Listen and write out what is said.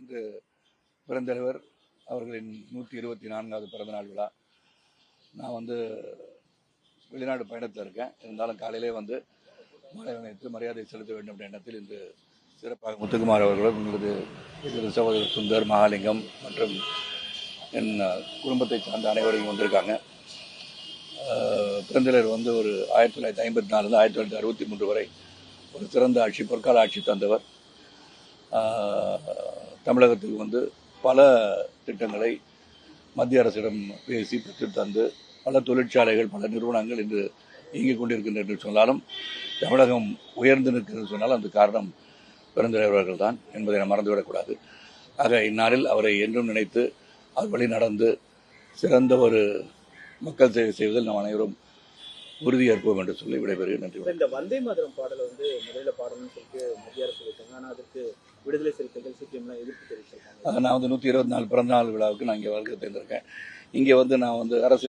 இன்று பெருந்தலைவர் அவர்களின் 124வது பிறந்தநாள் விழா. நான் வெளிநாடு பயணத்தில் இருக்கேன். இருந்தாலும் காலையிலே மாலை அணிவித்து மரியாதை செலுத்த வேண்டும் என்ற எண்ணத்தில் இன்று சிறப்பாக முத்துக்குமார் அவர்களும் எங்களது சகோதரர் சுந்தர், மகாலிங்கம் மற்றும் என் குடும்பத்தை சார்ந்த அனைவரையும் வந்திருக்காங்க. பெருந்தலைவர் ஒரு 1954 1963 வரை ஒரு சிறந்த ஆட்சி, பொற்கால ஆட்சி தந்தவர். தமிழகத்துக்கு பல திட்டங்களை மத்திய அரசிடம் பேசி பெற்று தந்து பல தொழிற்சாலைகள், பல நிறுவனங்கள் இன்று இயங்கிக் கொண்டிருக்கின்றன என்று சொன்னாலும், தமிழகம் உயர்ந்து நிற்கிறது சொன்னாலும் அந்த காரணம் பெருந்தலைவர்கள் தான் என்பதை நாம் மறந்துவிடக்கூடாது. ஆக இந்நாளில் அவரை என்றும் நினைத்து அவர் வழி நடந்து சிறந்த ஒரு மக்கள் சேவை செய்வதில் நாம் அனைவரும் உறுதியேற்போம் என்று சொல்லி விடைபெறுகிறேன். நன்றி. இந்த வந்தே மாதரம் பாடலை முதல்ல பாடணும்னு சொல்லிட்டு மத்திய அரசு இருக்காங்க. ஆனால் அதற்கு விடுதலை சிறுத்தைகள் சிபிஎம்லாம் எதிர்ப்பு தெரிவிச்சிருக்காங்க. நான் 124 பிறந்தநாள் விழாவுக்கு நான் இங்கே வருகை தந்திருக்கேன். இங்கே நான் அரசு